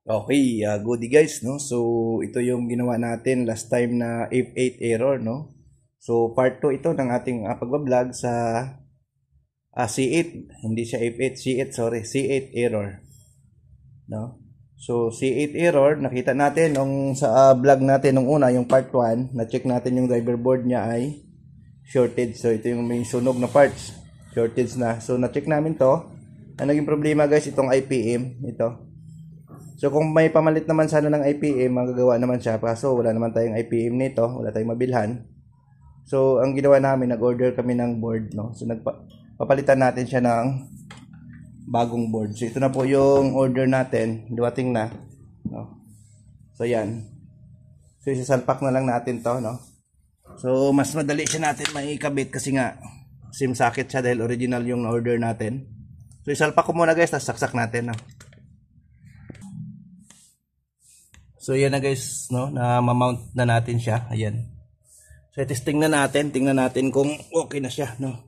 Okay, goody guys, no? So, ito yung ginawa natin last time na F8 error, no? So, part 2 ito ng ating pagbablog sa C8. Hindi siya F8, C8, sorry. C8 error, no? So, C8 error, nakita natin nung sa vlog natin nung una, yung part 1, na-check natin yung driver board niya ay shortage. So, ito yung may sunog na parts. Shortage na. So, na-check namin to. Ang naging problema guys, itong IPM, ito. So kung may pamalit naman sana ng IPM, magagawa naman siya. Kaso wala naman tayong IPM nito, wala tayong mabilhan. So ang ginawa namin, nag-order kami ng board, no. So papalitan natin siya ng bagong board. So ito na po yung order natin, dumating na, no. So yan. So isasalpak na lang natin 'to, no. So mas madali siya natin maikabit kasi nga same socket siya dahil original yung order natin. So isalpak ko muna guys, tapos saksak natin, no. So yan na guys, no, na ma-mount na natin siya. Ayan. So testing na natin, tingnan natin kung okay na siya, no.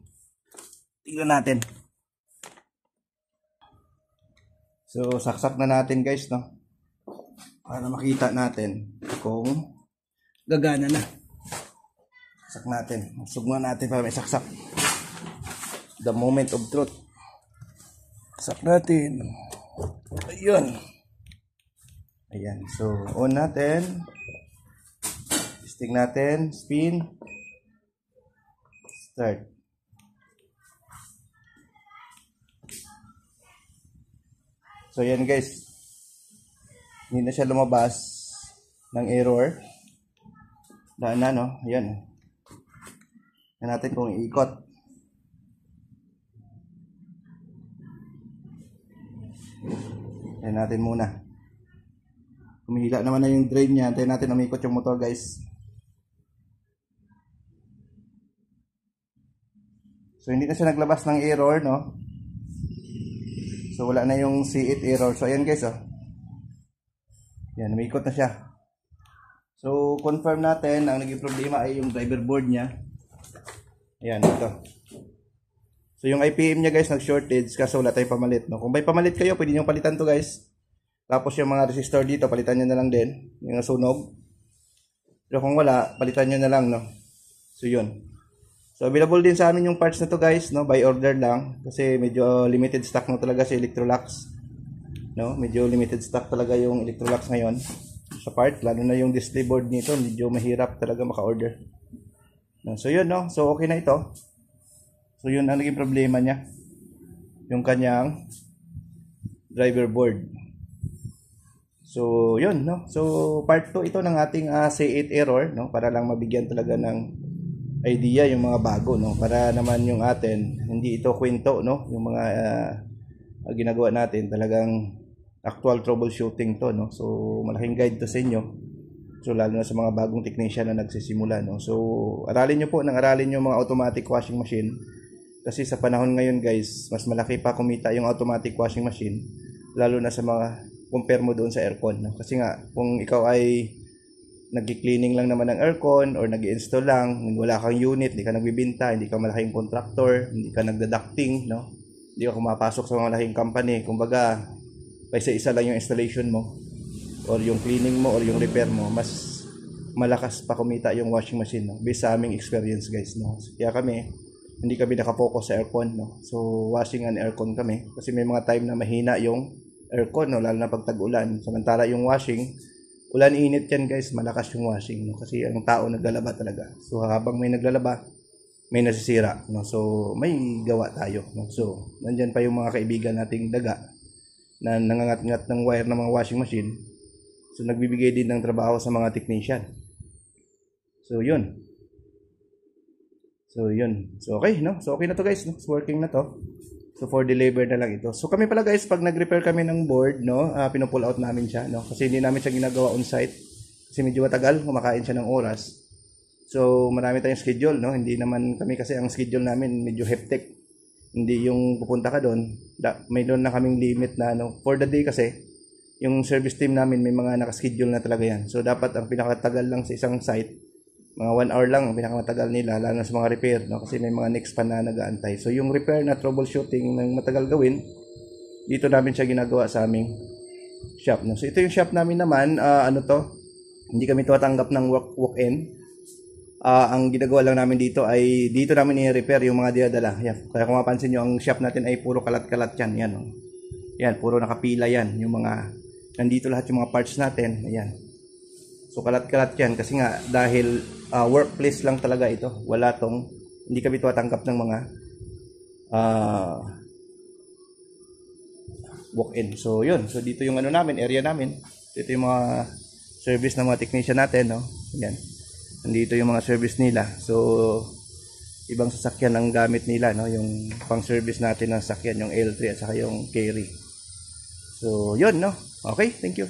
Tingnan natin. So saksak na natin guys, no. Para makita natin kung gagana na. Saksak natin. Sugma natin para may saksak. The moment of truth. Saksak natin. Ayun. Ayan, so on natin, testing natin, spin, start. So yan guys, hindi na siya lumabas ng error. Daan na, no? Ayan. Yan natin kung iikot. Yan natin muna. Kumihila naman na yung drain niya. Antayin natin umikot yung motor guys. So hindi na siya naglabas ng error, no. So wala na yung C8 error. So ayan guys, oh. Yan, umikot na siya. So confirm natin, ang naging problema ay yung driver board niya. Ayan, ito. So yung IPM niya guys nag-shortage kasi wala tayong pamalit, no. Kung may pamalit kayo, pwede nyo palitan to guys. Tapos yung mga resistor dito, palitan nyo na lang din. Yung nasunog. Pero kung wala, palitan nyo na lang, no. So, yun. So, available din sa amin yung parts na to guys, no. By order lang. Kasi medyo limited stock na talaga si Electrolux. No. Medyo limited stock talaga yung Electrolux ngayon. Sa part, lalo na yung display board nito. Medyo mahirap talaga maka-order. No? So, yun, no. So, okay na ito. So, yun ang naging problema niya. Yung kanyang driver board. So, yun, no? So, part 2 ito ng ating C8 error, no? Para lang mabigyan talaga ng idea yung mga bago, no? Para naman yung atin, hindi ito kwento, no? Yung mga ginagawa natin, talagang actual troubleshooting to, no? So, malaking guide to sa inyo. So, lalo na sa mga bagong technician na nagsisimula, no? So, aralin nyo po, aralin yung mga automatic washing machine. Kasi sa panahon ngayon, guys, mas malaki pa kumita yung automatic washing machine. Lalo na sa mga compare mo doon sa aircon, no? Kasi nga kung ikaw ay nag-cleaning lang naman ng aircon or nag-install lang, wala kang unit, hindi ka nagbibenta, hindi ka malaking contractor, hindi ka nagda-ducting, no? Hindi ka kumapasok sa mga malaking company, kumbaga isa-isa lang yung installation mo or yung cleaning mo or yung repair mo, mas malakas pa kumita yung washing machine, no? Based sa aming experience guys, no? Kaya kami hindi kami nakapokus sa aircon, no? So washing and aircon kami kasi may mga time na mahina yung aircon, no, lalo na pag tag-ulan. Samantala yung washing, ulan init yan guys, malakas yung washing, no, kasi ang tao naglalaba talaga. So habang may naglalaba, may nasisira, no. So may gawa tayo, no. So nandiyan pa yung mga kaibigan nating daga na nangangat-ngat ng wire ng mga washing machine. So nagbibigay din ng trabaho sa mga technician. So yun. So yun. So okay, no. So okay na to guys, no? So working na to. So for deliver na lang ito. So kami pala guys, pag nag-repair kami ng board, no, pino-pull out namin siya, no, kasi hindi namin siya ginagawa on site. Kasi medyo matagal, kumakain siya ng oras. So marami tayong schedule, no. Hindi naman kami kasi ang schedule namin medyo hectic. Hindi yung pupunta ka doon, may doon na kaming limit na, no, for the day kasi yung service team namin may mga naka-schedule na talaga yan. So dapat ang pinakatagal lang sa isang site mga 1 hour lang ang pinakamatagal nila, lalo na sa mga repair, no? Kasi may mga next pa na nag-aantay. So yung repair na troubleshooting ng matagal gawin, dito namin siya ginagawa sa aming shop. No? So ito yung shop namin naman, ano to, hindi kami tumatanggap ng walk-in. Ang ginagawa lang namin dito ay dito namin i-repair yung mga dinadala. Yan. Kaya kung mapansin nyo, ang shop natin ay puro kalat-kalat yan. Yan, oh. Yan, puro nakapila yan. Yung mga, nandito lahat yung mga parts natin. Ayan. So kalat-kalat yan kasi nga dahil workplace lang talaga ito. Wala tong, hindi kami tumatanggap ng mga walk-in. So yun. So dito yung ano namin, area namin. Dito yung mga service ng mga technician natin, no? Ayan. Nandito yung mga service nila. So ibang sasakyan ang gamit nila, no? Yung pang-service natin ng sasakyan, yung L3 at saka yung carry. So yun, no? Okay, thank you.